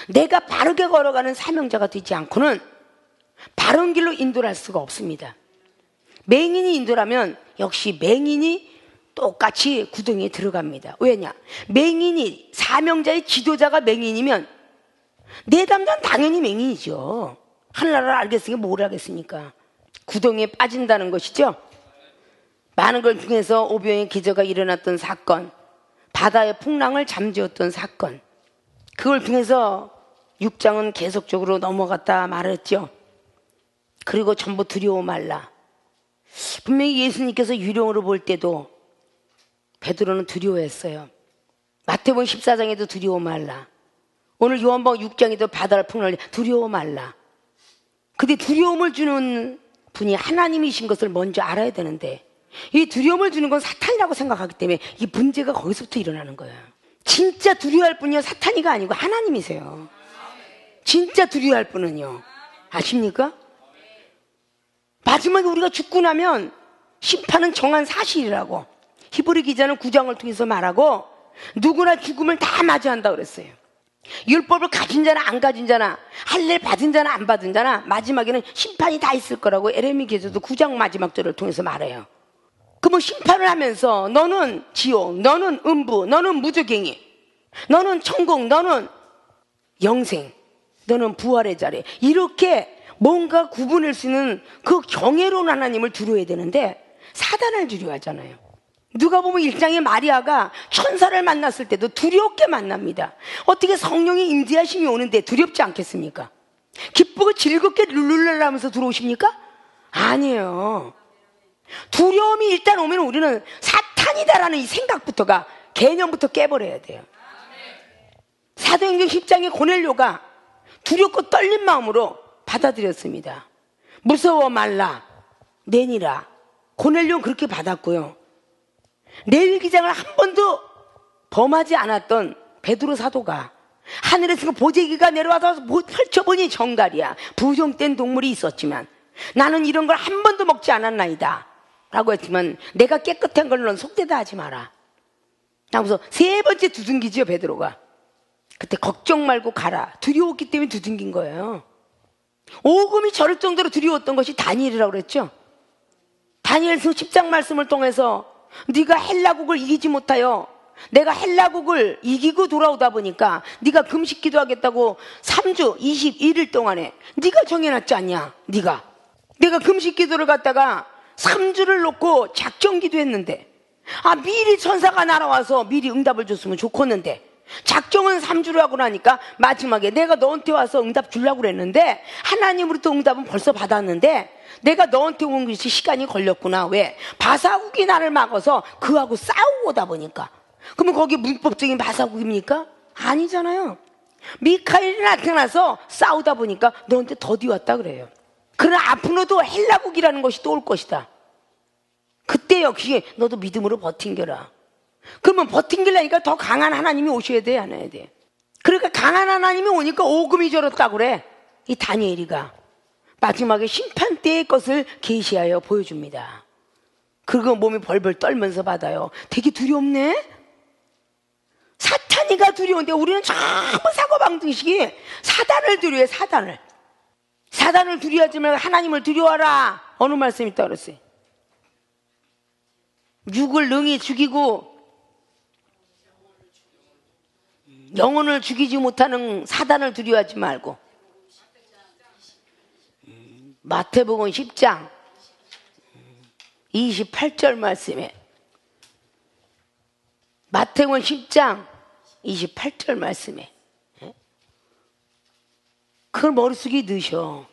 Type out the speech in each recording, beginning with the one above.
내가 바르게 걸어가는 사명자가 되지 않고는 바른 길로 인도를 할 수가 없습니다. 맹인이 인도라면 역시 맹인이 똑같이 구덩이에 들어갑니다. 왜냐? 맹인이, 사명자의 지도자가 맹인이면 내담자는 당연히 맹인이죠. 하늘나라를 알겠으니까 뭘 하겠습니까? 구덩이에 빠진다는 것이죠. 많은 걸 통해서 오병이의 기적이 일어났던 사건, 바다의 풍랑을 잠재웠던 사건, 그걸 통해서 6장은 계속적으로 넘어갔다 말했죠. 그리고 전부 두려워 말라. 분명히 예수님께서 유령으로 볼 때도 베드로는 두려워했어요. 마태복음 14장에도 두려워 말라. 오늘 요한복음 6장에도 바다를 풍랑을 두려워 말라. 근데 두려움을 주는 분이 하나님이신 것을 먼저 알아야 되는데, 이 두려움을 주는 건 사탄이라고 생각하기 때문에 이 문제가 거기서부터 일어나는 거예요. 진짜 두려워할 분이요 사탄이가 아니고 하나님이세요. 진짜 두려워할 분은요, 아십니까? 마지막에 우리가 죽고 나면 심판은 정한 사실이라고 히브리 기자는 9장을 통해서 말하고, 누구나 죽음을 다 맞이한다 그랬어요. 율법을 가진 자나 안 가진 자나, 할례를 받은 자나 안 받은 자나 마지막에는 심판이 다 있을 거라고 에레미 기자도 9장 마지막 절을 통해서 말해요. 그러면 심판을 하면서 너는 지옥, 너는 음부, 너는 무저갱이, 너는 천국, 너는 영생, 너는 부활의 자리, 이렇게 뭔가 구분할 수 있는 그 경외로운 하나님을 두려워야 되는데 사단을 두려워하잖아요. 누가 보면 1장에 마리아가 천사를 만났을 때도 두렵게 만납니다. 어떻게 성령의 임재하심이 오는데 두렵지 않겠습니까? 기쁘고 즐겁게 룰루랄라 하면서 들어오십니까? 아니에요. 두려움이 일단 오면 우리는 사탄이다라는 이 생각부터가, 개념부터 깨버려야 돼요. 사도행전 10장에 고넬료가 두렵고 떨린 마음으로 받아들였습니다. 무서워 말라, 내니라. 고넬료는 그렇게 받았고요. 레위기장을 한 번도 범하지 않았던 베드로 사도가 하늘에서 보재기가 내려와서 펼쳐보니 정갈이야. 부종된 동물이 있었지만 나는 이런 걸 한 번도 먹지 않았나이다 라고 했지만, 내가 깨끗한 걸로 넌 속되다 하지 마라. 하고서 세 번째 두둥기지요, 베드로가. 그때 걱정 말고 가라. 두려웠기 때문에 두둥긴 거예요. 오금이 저럴 정도로 두려웠던 것이 다니엘이라고 그랬죠. 다니엘서 10장 말씀을 통해서 네가 헬라국을 이기지 못하여 내가 헬라국을 이기고 돌아오다 보니까 네가 금식 기도하겠다고 3주 21일 동안에 네가 정해놨지 않냐. 내가 금식 기도를 갖다가 3주를 놓고 작정 기도했는데, 미리 천사가 날아와서 미리 응답을 줬으면 좋겠는데, 작정은 3주를 하고 나니까 마지막에 내가 너한테 와서 응답 주려고 그랬는데 하나님으로부터 응답은 벌써 받았는데 내가 너한테 온 것이 시간이 걸렸구나. 왜? 바사국이 나를 막아서 그하고 싸우고 오다 보니까. 그러면 거기 문법적인 바사국입니까? 아니잖아요. 미카엘이 나타나서 싸우다 보니까 너한테 더디 왔다 그래요. 그러나 앞으로도 헬라국이라는 것이 또 올 것이다. 그때 역시 너도 믿음으로 버틴겨라. 그러면 버틴길라니까 더 강한 하나님이 오셔야 돼, 안 해야 돼? 그러니까 강한 하나님이 오니까 오금이 저렸다고 그래. 이 다니엘이가 마지막에 심판 때의 것을 계시하여 보여줍니다. 그리고 몸이 벌벌 떨면서 받아요. 되게 두렵네? 사탄이가 두려운데 우리는 전부 사고방등식이 사단을 두려워해. 사단을 두려워하지 말고 하나님을 두려워하라. 어느 말씀이 있다고 그랬어요? 육을 능히 죽이고 영혼을 죽이지 못하는 사단을 두려워하지 말고. 마태복음 10장 28절 말씀에, 마태복음 10장 28절 말씀에 그걸 머릿속에 넣으셔.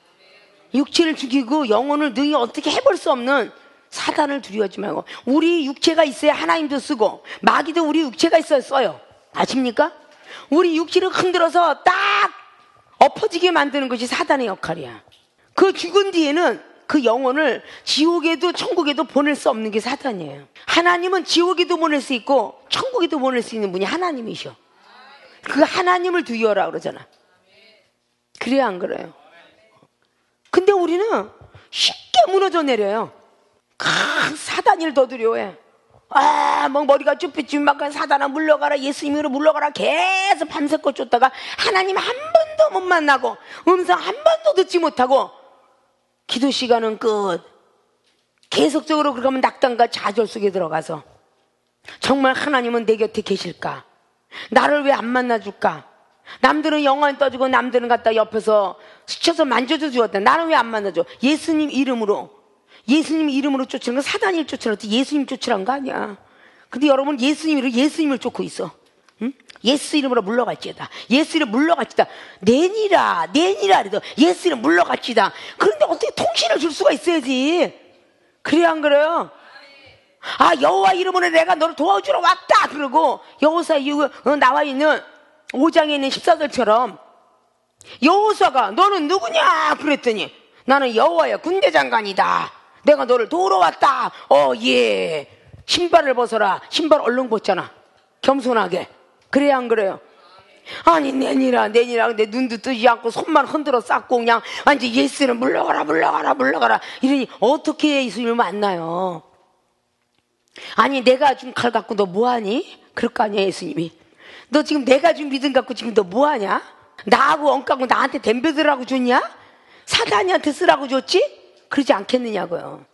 육체를 죽이고 영혼을 능히 어떻게 해볼 수 없는 사단을 두려워하지 말고. 우리 육체가 있어야 하나님도 쓰고 마귀도 우리 육체가 있어야 써요. 아십니까? 우리 육체를 흔들어서 딱 엎어지게 만드는 것이 사단의 역할이야. 그 죽은 뒤에는 그 영혼을 지옥에도 천국에도 보낼 수 없는 게 사단이에요. 하나님은 지옥에도 보낼 수 있고 천국에도 보낼 수 있는 분이 하나님이셔. 그 하나님을 두려워라 그러잖아. 그래야 안 그래요? 근데 우리는 쉽게 무너져 내려요. 사단을 더 두려워해. 막 머리가 쭈삣쭈삣 막 사단아 물러가라, 예수님으로 물러가라 계속 밤새껏 쫓다가 하나님 한 번 번도 못 만나고 음성 한 번도 듣지 못하고 기도 시간은 끝. 계속적으로 그렇게 하면 낙담과 좌절 속에 들어가서 정말 하나님은 내 곁에 계실까? 나를 왜 안 만나줄까? 남들은 영화에 떠주고 남들은 갖다 옆에서 스쳐서 만져줘 주었다. 나는 왜 안 만나줘? 예수님 이름으로 쫓으는 건 사단이 쫓으라고 예수님 쫓으라는 거 아니야. 근데 여러분 예수님을 쫓고 있어. 응? 예수 이름으로 물러갈지다. 예수 이름 물러갈지다. 내니라 그래도 예수 이름 물러갈지다. 그런데 어떻게 통신을 줄 수가 있어야지. 그래야 안 그래요? 아, 여호와 이름으로 내가 너를 도와주러 왔다 그러고 여호수아 나와 있는 5장에 있는 14절처럼 여호수아가 너는 누구냐 그랬더니 나는 여호와의 군대장관이다. 내가 너를 도우러 왔다. 예. 신발을 벗어라. 신발 얼른 벗잖아. 겸손하게. 그래야 안 그래요? 아니 내니라 근데 눈도 뜨지 않고 손만 흔들어 쌓고 그냥 완전 예수는 물러가라 이러니 어떻게 예수님을 만나요? 아니 내가 준 칼 갖고 너 뭐하니? 그럴 거 아니야. 예수님이 너 지금 내가 준 믿음 갖고 지금 너 뭐하냐? 나하고 엉까고 나한테 덤벼들라고 줬냐? 사단이한테 쓰라고 줬지? 그러지 않겠느냐고요.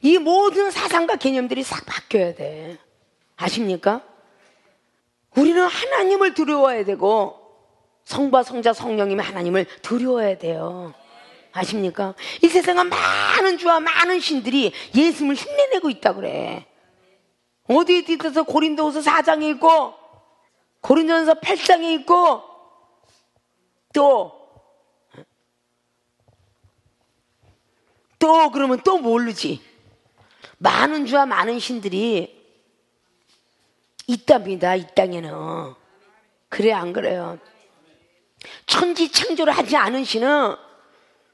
이 모든 사상과 개념들이 싹 바뀌어야 돼. 아십니까? 우리는 하나님을 두려워해야 되고 성부와 성자 성령님의 하나님을 두려워해야 돼요. 아십니까? 이 세상은 많은 주와 많은 신들이 예수님을 흉내내고 있다 그래. 어디에 뒤에서 고린도후서 4장에 있고 고린도전서 8장에 있고 또 그러면 또 모르지. 많은 주와 많은 신들이 있답니다. 이 땅에는. 그래 안 그래요? 천지 창조를 하지 않은 신은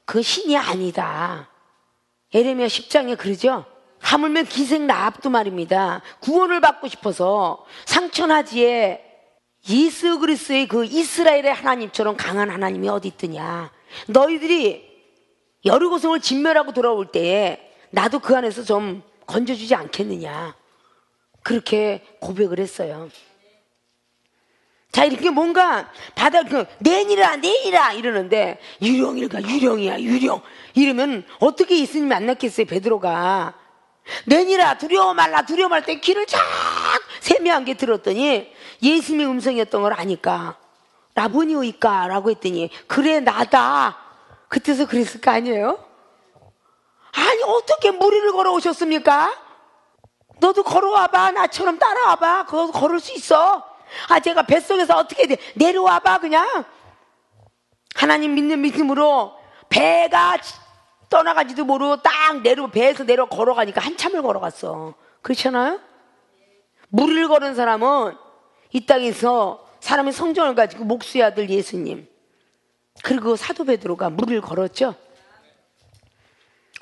그 신이 아니다. 에레미야 10장에 그러죠. 하물며 기생 라합도 말입니다. 구원을 받고 싶어서 상천하지에 예수 그리스도의 그 이스라엘의 하나님처럼 강한 하나님이 어디 있더냐. 너희들이 여리고성을 진멸하고 돌아올 때에 나도 그 안에서 좀 건져주지 않겠느냐. 그렇게 고백을 했어요. 자, 이렇게 뭔가 내니라 이러는데 유령이야 유령 이러면 어떻게 예수님 만났겠어요? 베드로가 내니라 두려워 말라 때 귀를 쫙 세미한 게 들었더니 예수님의 음성이었던 걸 아니까 라보니오이까 라고 했더니 그래 나다. 그때서 그랬을 거 아니에요? 아니 어떻게 무리를 걸어오셨습니까? 너도 걸어와봐. 나처럼 따라와봐. 그거 걸을 수 있어. 아, 제가 뱃속에서 어떻게 내려와봐. 그냥 하나님 믿는 믿음으로 배가 떠나가지도 모르고 딱 배에서 내려 걸어가니까 한참을 걸어갔어. 그렇잖아요? 무리를 걸은 사람은 이 땅에서 사람의 성정을 가지고 목수의 아들 예수님 그리고 사도 베드로가 무리를 걸었죠.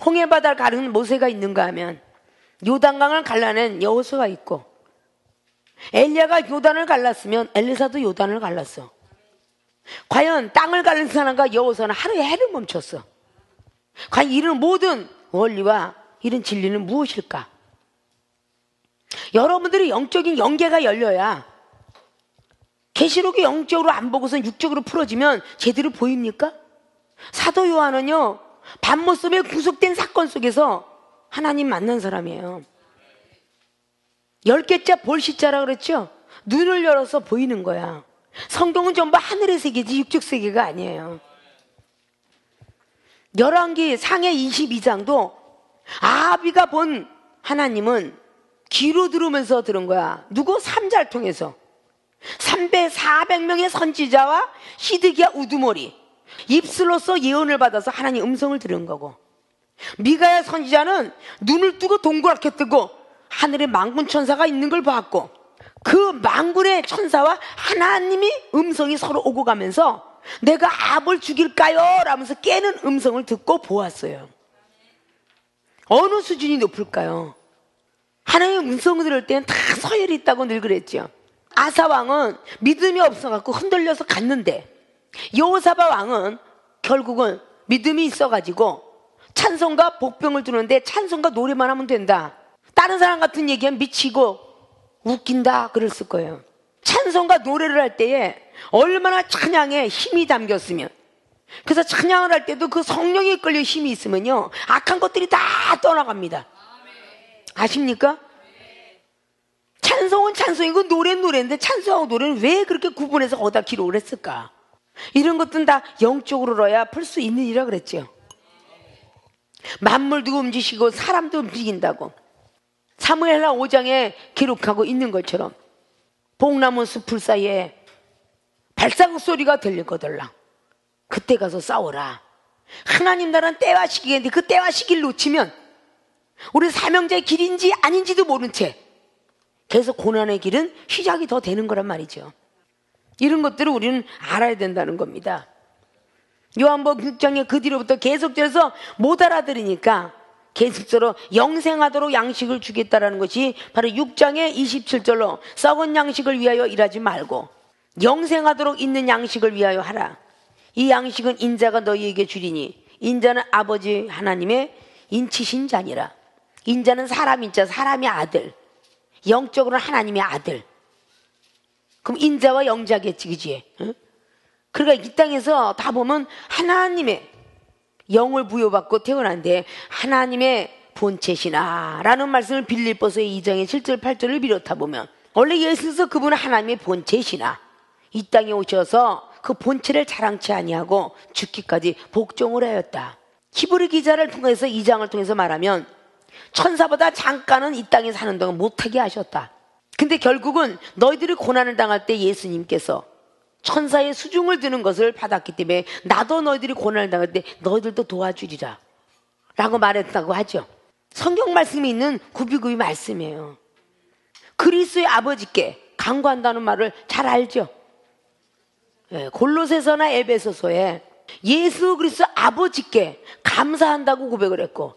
홍해바다를 가르는 모세가 있는가 하면 요단강을 갈라낸 여호수아가 있고 엘리야가 요단을 갈랐으면 엘리사도 요단을 갈랐어. 과연 땅을 갈른 사람과 여호수아는 하루에 해를 멈췄어. 과연 이런 모든 원리와 이런 진리는 무엇일까? 여러분들이 영적인 영계가 열려야 계시록이 영적으로 안 보고서 육적으로 풀어지면 제대로 보입니까? 사도 요한은요 밤모습에 구속된 사건 속에서 하나님 만난 사람이에요. 10개자 볼시자라 그랬죠? 눈을 열어서 보이는 거야. 성경은 전부 하늘의 세계지 육적 세계가 아니에요. 열왕기 상해 22장도 아합이가 본 하나님은 귀로 들으면서 들은 거야. 누구? 삼자를 통해서 400명의 선지자와 시드기야 우두머리 입술로서 예언을 받아서 하나님 음성을 들은 거고, 미가야 선지자는 눈을 뜨고 동그랗게 뜨고 하늘에 만군 천사가 있는 걸 봤고 그 만군의 천사와 하나님이 음성이 서로 오고 가면서 내가 아합을 죽일까요? 라면서 깨는 음성을 듣고 보았어요. 어느 수준이 높을까요? 하나님의 음성을 들을 때는 다 서열이 있다고 늘 그랬죠. 아사왕은 믿음이 없어갖고 흔들려서 갔는데 여호사밧 왕은 결국은 믿음이 있어가지고 찬송과 복병을 두는데 찬송과 노래만 하면 된다. 다른 사람 같은 얘기하면 미치고 웃긴다 그랬을 거예요. 찬송과 노래를 할 때에 얼마나 찬양에 힘이 담겼으면 그래서 찬양을 할 때도 그 성령에 끌려 힘이 있으면요, 악한 것들이 다 떠나갑니다. 아십니까? 찬송은 찬송이고 노래는 노래인데 찬송하고 노래는 왜 그렇게 구분해서 거기다 기록을 했을까? 이런 것들은 다 영적으로야 풀 수 있는 일이라 그랬죠. 만물도 움직이시고 사람도 움직인다고 사무엘하 5장에 기록하고 있는 것처럼 복나무 숲풀 사이에 발사국 소리가 들리거들랑 그때 가서 싸워라. 하나님 나라는 때와 시기인데 그 때와 시기를 놓치면 우리 사명자의 길인지 아닌지도 모른 채 계속 고난의 길은 시작이 더 되는 거란 말이죠. 이런 것들을 우리는 알아야 된다는 겁니다. 요한복음 6장에 그 뒤로부터 계속해서 못 알아들으니까 계속적으로 영생하도록 양식을 주겠다라는 것이 바로 6장의 27절로 썩은 양식을 위하여 일하지 말고 영생하도록 있는 양식을 위하여 하라. 이 양식은 인자가 너희에게 주리니 인자는 아버지 하나님의 인치신 자니라. 인자는 사람 인자, 사람의 아들, 영적으로는 하나님의 아들. 그럼 인자와 영자겠지, 그지? 응? 그러니까 이 땅에서 다 보면 하나님의 영을 부여받고 태어난데 하나님의 본체시나 라는 말씀을 빌립보서의 2장의 7절 8절을 비롯하 보면 원래 예수께서 그분은 하나님의 본체시나 이 땅에 오셔서 그 본체를 자랑치 아니하고 죽기까지 복종을 하였다. 히브리 기자를 통해서 2장을 통해서 말하면 천사보다 잠깐은 이 땅에 사는 동안 못하게 하셨다. 근데 결국은 너희들이 고난을 당할 때 예수님께서 천사의 수중을 드는 것을 받았기 때문에 나도 너희들이 고난을 당할 때 너희들도 도와주리라 라고 말했다고 하죠. 성경 말씀이 있는 구비구비 말씀이에요. 그리스도의 아버지께 간구한다는 말을 잘 알죠. 골로새서나 에베소서에 예수 그리스도 아버지께 감사한다고 고백을 했고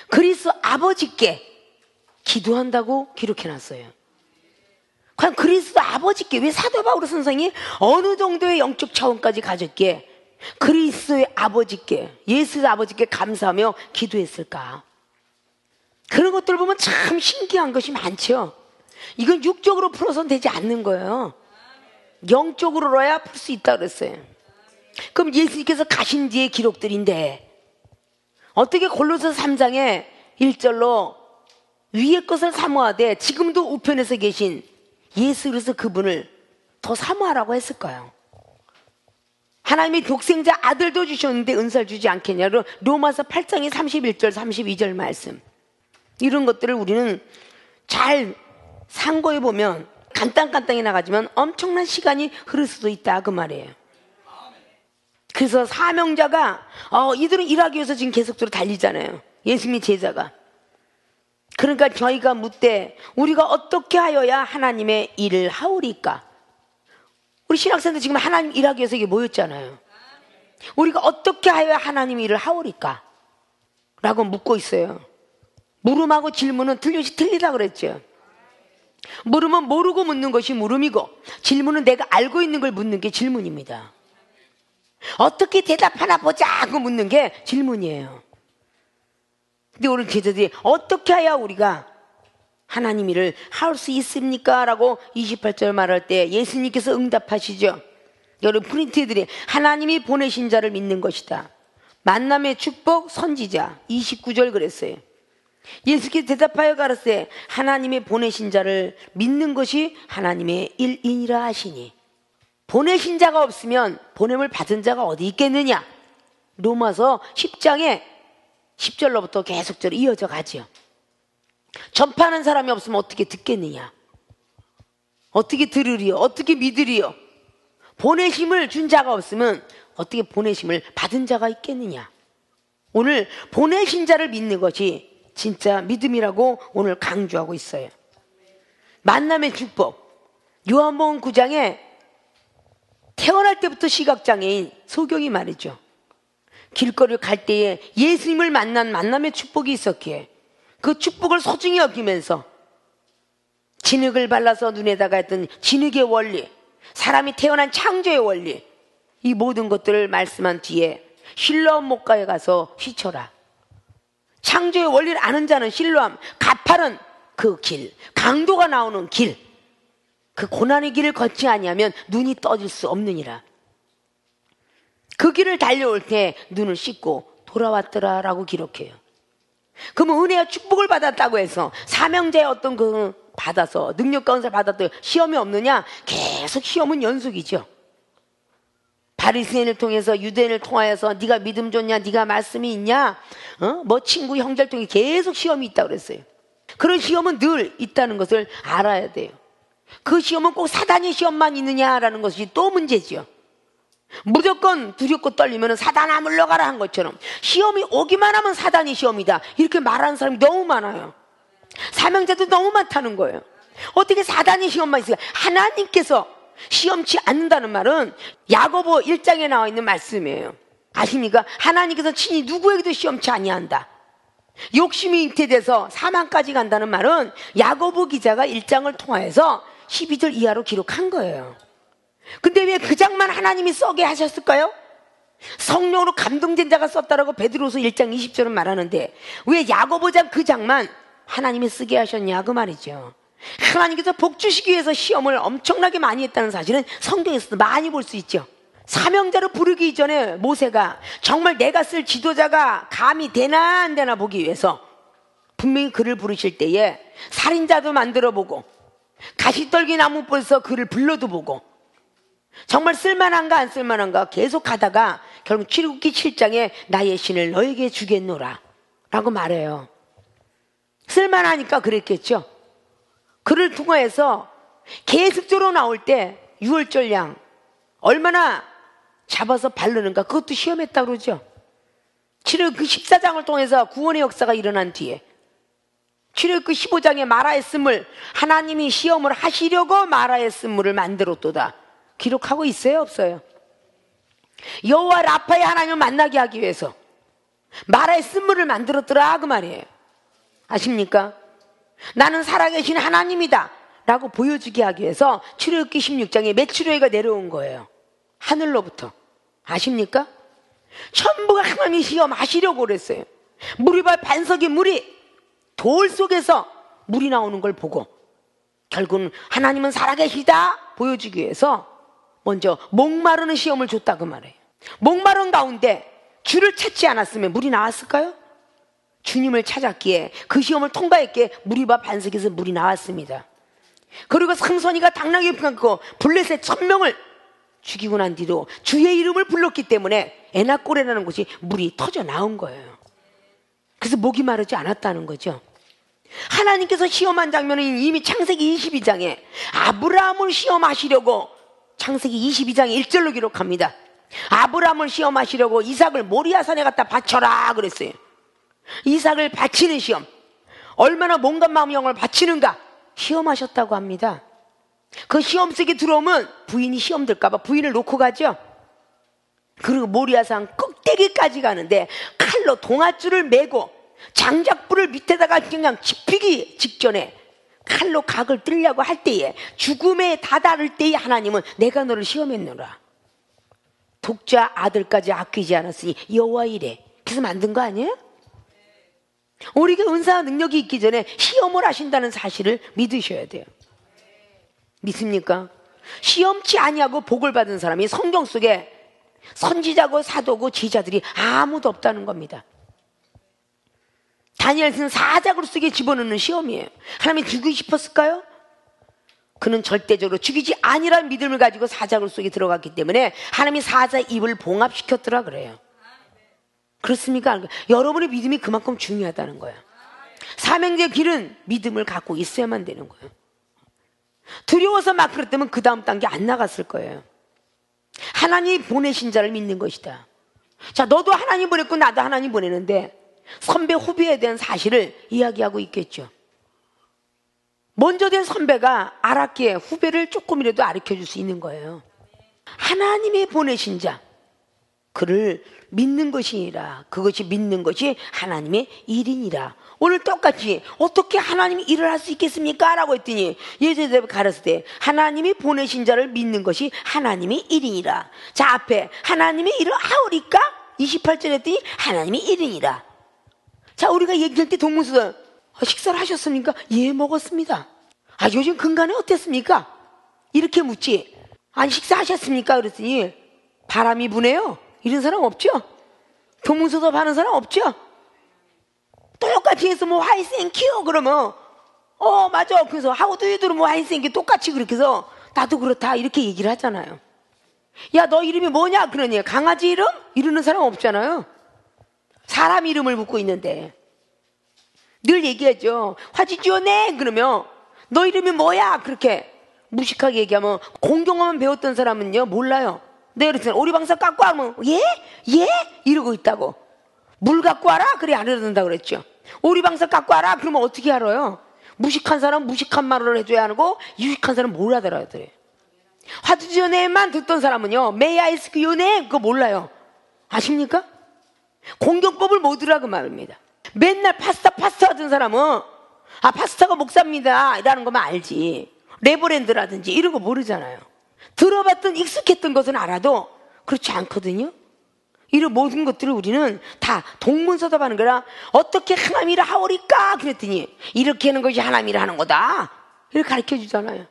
그리스도 아버지께 기도한다고 기록해놨어요. 과연 그리스도 아버지께 왜 사도 바울 선생이 어느 정도의 영적 차원까지 가졌기에 그리스도의 아버지께 예수 아버지께 감사하며 기도했을까? 그런 것들 보면 참 신기한 것이 많죠. 이건 육적으로 풀어서는 되지 않는 거예요. 영적으로야 풀 수 있다 그랬어요. 그럼 예수님께서 가신 뒤의 기록들인데 어떻게 골로새 3장에 1절로 위의 것을 사모하되 지금도 우편에서 계신 예수 그리스도 그분을 더 사모하라고 했을까요? 하나님이 독생자 아들도 주셨는데 은사를 주지 않겠냐로 로마서 8장의 31절 32절 말씀, 이런 것들을 우리는 잘 상고해 보면 간단간단히 나가지만 엄청난 시간이 흐를 수도 있다 그 말이에요. 그래서 사명자가 이들은 일하기 위해서 지금 계속적으로 달리잖아요. 예수님의 제자가. 그러니까 저희가 묻되 우리가 어떻게 하여야 하나님의 일을 하오리까? 우리 신학생들 지금 하나님 일하기 위해서 이게 모였잖아요. 우리가 어떻게 하여야 하나님 일을 하오리까? 라고 묻고 있어요. 물음하고 질문은 틀리다 그랬죠. 물음은 모르고 묻는 것이 물음이고 질문은 내가 알고 있는 걸 묻는 게 질문입니다. 어떻게 대답하나 보자 하고 묻는 게 질문이에요. 근데 오늘 제자들이 어떻게 해야 우리가 하나님 일을 할 수 있습니까? 라고 28절 말할 때 예수님께서 응답하시죠. 여러분 프린트들이 하나님이 보내신 자를 믿는 것이다. 만남의 축복 선지자 29절 그랬어요. 예수께서 대답하여 가라사대 하나님의 보내신 자를 믿는 것이 하나님의 일이니라 하시니 보내신 자가 없으면 보냄을 받은 자가 어디 있겠느냐. 로마서 10장에 10절로부터 계속적으로 이어져 가지요. 전파하는 사람이 없으면 어떻게 듣겠느냐, 어떻게 들으리요, 어떻게 믿으리요. 보내심을 준 자가 없으면 어떻게 보내심을 받은 자가 있겠느냐. 오늘 보내신 자를 믿는 것이 진짜 믿음이라고 오늘 강조하고 있어요. 만남의 축복 요한복음 9장에 태어날 때부터 시각장애인 소경이 말이죠. 길거리를 갈 때에 예수님을 만난 만남의 축복이 있었기에 그 축복을 소중히 여기면서 진흙을 발라서 눈에다가 했던 진흙의 원리, 사람이 태어난 창조의 원리, 이 모든 것들을 말씀한 뒤에 실로암 목가에 가서 휘쳐라. 창조의 원리를 아는 자는 실로암, 가파른 그 길, 강도가 나오는 길, 그 고난의 길을 걷지 아니하면 눈이 떠질 수 없느니라. 그 길을 달려올 때 눈을 씻고 돌아왔더라라고 기록해요. 그러면 은혜와 축복을 받았다고 해서 사명자의 어떤 그 받아서 능력 가운데 받았던 시험이 없느냐? 계속 시험은 연속이죠. 바리새인을 통해서 유대인을 통하여서 네가 믿음 좋냐? 네가 말씀이 있냐? 뭐 친구 형제를 통해 계속 시험이 있다고 그랬어요. 그런 시험은 늘 있다는 것을 알아야 돼요. 그 시험은 꼭 사단의 시험만 있느냐라는 것이 또 문제지요. 무조건 두렵고 떨리면 사단아 물러가라 한 것처럼 시험이 오기만 하면 사단이 시험이다 이렇게 말하는 사람이 너무 많아요. 사명자도 너무 많다는 거예요. 어떻게 사단이 시험만 있을까? 하나님께서 시험치 않는다는 말은 야고보 1장에 나와 있는 말씀이에요. 아십니까? 하나님께서 친히 누구에게도 시험치 아니한다. 욕심이 잉태돼서 사망까지 간다는 말은 야고보 기자가 1장을 통하여서 12절 이하로 기록한 거예요. 근데 왜 그 장만 하나님이 써게 하셨을까요? 성령으로 감동된 자가 썼다라고 베드로서 1장 20절은 말하는데 왜 야고보장 그 장만 하나님이 쓰게 하셨냐 그 말이죠. 하나님께서 복 주시기 위해서 시험을 엄청나게 많이 했다는 사실은 성경에서도 많이 볼 수 있죠. 사명자로 부르기 이전에 모세가 정말 내가 쓸 지도자가 감히 되나 안 되나 보기 위해서 분명히 그를 부르실 때에 살인자도 만들어 보고 가시떨기 나무불에서 그를 불러도 보고 정말 쓸만한가 안 쓸만한가 계속 가다가 결국 출애굽기 7장에 나의 신을 너에게 주겠노라 라고 말해요. 쓸만하니까 그랬겠죠. 그를 통해서 계속적으로 나올 때 유월절 양 얼마나 잡아서 바르는가 그것도 시험했다고 그러죠. 출애굽기 14장을 통해서 구원의 역사가 일어난 뒤에 출애굽기 15장에 마라의 쓴물 하나님이 시험을 하시려고 마라의 쓴물을 만들었도다 기록하고 있어요 없어요? 여호와 라파의 하나님을 만나게 하기 위해서 마라의 쓴물을 만들었더라 그 말이에요. 아십니까? 나는 살아계신 하나님이다 라고 보여주게 하기 위해서 출애굽기 16장에 메추라기가 내려온 거예요. 하늘로부터. 아십니까? 전부가 하나님이 시험하시려고 그랬어요. 무리발 반석의 물이 돌 속에서 물이 나오는 걸 보고 결국은 하나님은 살아계시다 보여주기 위해서 먼저 목마르는 시험을 줬다 그 말이에요. 목마른 가운데 주를 찾지 않았으면 물이 나왔을까요? 주님을 찾았기에 그 시험을 통과했기에 무리바 반석에서 물이 나왔습니다. 그리고 삼손이가 당나귀 품고 블레셋 1000명을 죽이고 난 뒤로 주의 이름을 불렀기 때문에 에나꼬레라는 곳이 물이 터져 나온 거예요. 그래서 목이 마르지 않았다는 거죠. 하나님께서 시험한 장면은 이미 창세기 22장에 아브라함을 시험하시려고 창세기 22장 1절로 기록합니다. 아브라함을 시험하시려고 이삭을 모리아산에 갖다 바쳐라 그랬어요. 이삭을 바치는 시험, 얼마나 몸과 마음 영혼을 바치는가 시험하셨다고 합니다. 그 시험 속에 들어오면 부인이 시험 들까 봐 부인을 놓고 가죠. 그리고 모리아산 꼭대기까지 가는데 칼로 동아줄을 메고 장작불을 밑에다가 그냥 지피기 직전에 칼로 각을 뜰려고 할 때에 죽음에 다다를 때에 하나님은 내가 너를 시험했노라. 독자 아들까지 아끼지 않았으니 여호와 이래. 그래서 만든 거 아니에요? 우리가 은사와 능력이 있기 전에 시험을 하신다는 사실을 믿으셔야 돼요. 믿습니까? 시험치 아니하고 복을 받은 사람이 성경 속에 선지자고 사도고 제자들이 아무도 없다는 겁니다. 다니엘서는 사자굴 속에 집어넣는 시험이에요. 하나님이 죽이고 싶었을까요? 그는 절대적으로 죽이지 아니라는 믿음을 가지고 사자굴 속에 들어갔기 때문에 하나님이 사자 입을 봉합시켰더라 그래요. 그렇습니까? 여러분의 믿음이 그만큼 중요하다는 거예요. 사명자의 길은 믿음을 갖고 있어야만 되는 거예요. 두려워서 막 그랬다면 그 다음 단계 안 나갔을 거예요. 하나님이 보내신 자를 믿는 것이다. 자, 너도 하나님 보냈고 나도 하나님 보내는데 선배 후배에 대한 사실을 이야기하고 있겠죠. 먼저 된 선배가 알았기에 후배를 조금이라도 가르쳐줄 수 있는 거예요. 하나님이 보내신 자 그를 믿는 것이니라. 그것이 믿는 것이 하나님의 일이니라. 오늘 똑같이 어떻게 하나님이 일을 할 수 있겠습니까? 라고 했더니 예수님이 가르칠 때 하나님이 보내신 자를 믿는 것이 하나님의 일이니라. 자, 앞에 하나님의 일을 하오리까? 28절에 했더니 하나님의 일이니라. 자, 우리가 얘기할 때 동문서답 식사를 하셨습니까? 예, 먹었습니다. 아, 요즘 근간에 어땠습니까? 이렇게 묻지. 아니, 식사하셨습니까? 그랬더니 바람이 부네요. 이런 사람 없죠? 동문서답 하는 사람 없죠? 똑같이 해서 뭐 why thank you 그러면 맞아. 그래서 how do you do 뭐 why thank you 똑같이 그렇게 해서 나도 그렇다 이렇게 얘기를 하잖아요. 야, 너 이름이 뭐냐? 그러니 강아지 이름? 이러는 사람 없잖아요. 사람 이름을 묻고 있는데 늘 얘기하죠. What is your name? 그러면 너 이름이 뭐야? 그렇게 무식하게 얘기하면 공경어만 배웠던 사람은요 몰라요. 내가 그랬잖아. 오리방사 갖고 와면 예? 예? 이러고 있다고. 물 갖고 와라? 그래 알아듣는다고 그랬죠. 오리방사 갖고 와라? 그러면 어떻게 알아요? 무식한 사람 무식한 말을 해줘야 하고 유식한 사람 뭘 알아들어요. 화두전에만 듣던 사람은요 May I ask your name? 그거 몰라요. 아십니까? 공경법을 못 들으라고 말입니다. 맨날 파스타 하던 사람은 파스타가 목사입니다 라는 것만 알지 레버랜드라든지 이런 거 모르잖아요. 들어봤던 익숙했던 것은 알아도 그렇지 않거든요. 이런 모든 것들을 우리는 다 동문서답하는 거라. 어떻게 하나님이라 하오리까 그랬더니 이렇게 하는 것이 하나님이라 하는 거다 이렇게 가르쳐 주잖아요.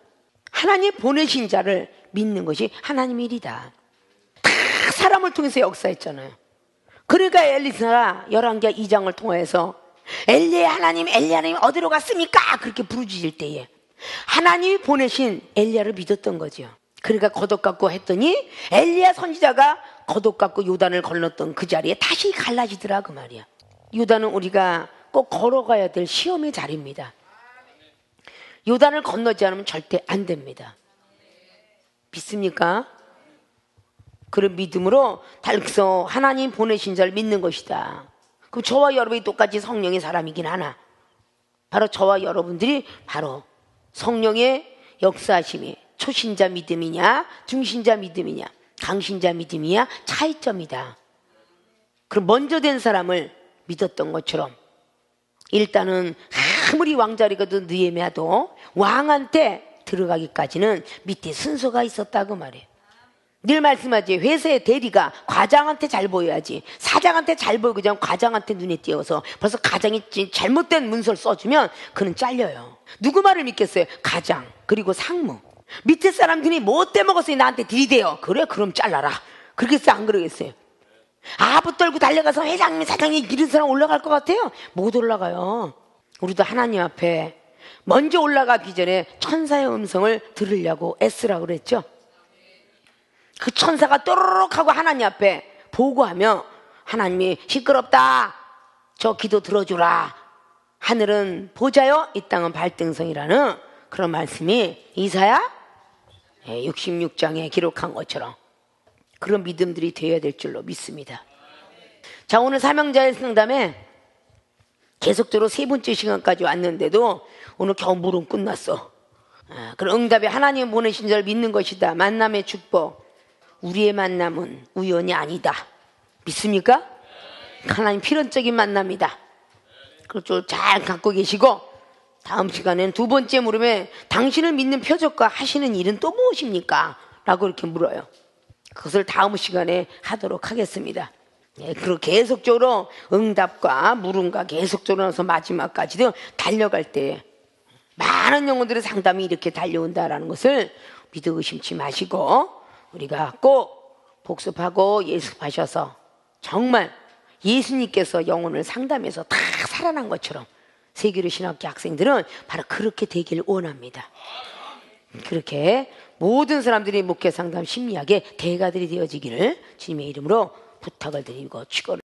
하나님 보내신 자를 믿는 것이 하나님 일이다. 다 사람을 통해서 역사했잖아요. 그러니까 엘리사가 열왕기하 2장을 통해서 엘리야 하나님 어디로 갔습니까? 그렇게 부르짖을 때에 하나님이 보내신 엘리야를 믿었던 거죠. 그러니까 겉옷 갖고 했더니 엘리야 선지자가 겉옷 갖고 요단을 건넜던 그 자리에 다시 갈라지더라 그 말이야. 요단은 우리가 꼭 걸어가야 될 시험의 자리입니다. 요단을 건너지 않으면 절대 안 됩니다. 믿습니까? 그런 믿음으로 달서 하나님 보내신 자를 믿는 것이다. 그럼 저와 여러분이 똑같이 성령의 사람이긴 하나 바로 저와 여러분들이 바로 성령의 역사하심이 초신자 믿음이냐 중신자 믿음이냐 강신자 믿음이냐 차이점이다. 그럼 먼저 된 사람을 믿었던 것처럼 일단은 아무리 왕자리거든 느헤미야도 왕한테 들어가기까지는 밑에 순서가 있었다고 말해요. 늘 말씀하지 회사의 대리가 과장한테 잘 보여야지 사장한테 잘 보이고 그냥 과장한테 눈에 띄어서 벌써 과장이 잘못된 문서를 써주면 그는 잘려요. 누구 말을 믿겠어요? 과장 그리고 상무 밑에 사람들이 뭐 떼먹었어요 나한테 들이대요. 그래 그럼 잘라라. 그러겠어요 안 그러겠어요? 붙들고 달려가서 회장님 사장님 이런 사람 올라갈 것 같아요? 못 올라가요. 우리도 하나님 앞에 먼저 올라가기 전에 천사의 음성을 들으려고 애쓰라고 그랬죠. 그 천사가 또르륵 하고 하나님 앞에 보고하며 하나님이 시끄럽다 저 기도 들어주라 하늘은 보자요 이 땅은 발등성이라는 그런 말씀이 이사야 66장에 기록한 것처럼 그런 믿음들이 되어야 될 줄로 믿습니다. 자, 오늘 사명자의 상담에 계속적으로 3번째 시간까지 왔는데도 오늘 겨우 물은 끝났어. 그런 응답에 하나님 보내신 자를 믿는 것이다. 만남의 축복. 우리의 만남은 우연이 아니다. 믿습니까? 하나님 필연적인 만남이다. 그걸 잘 갖고 계시고 다음 시간엔 2번째 물음에 당신을 믿는 표적과 하시는 일은 또 무엇입니까? 라고 이렇게 물어요. 그것을 다음 시간에 하도록 하겠습니다. 그리고 계속적으로 응답과 물음과 계속적으로 해서 마지막까지도 달려갈 때 많은 영혼들의 상담이 이렇게 달려온다라는 것을 믿어 의심치 마시고 우리가 꼭 복습하고 예습하셔서 정말 예수님께서 영혼을 상담해서 다 살아난 것처럼 세계로 신학교 학생들은 바로 그렇게 되기를 원합니다. 그렇게 모든 사람들이 목회 상담 심리학의 대가들이 되어지기를 주님의 이름으로 부탁을 드리고 축원을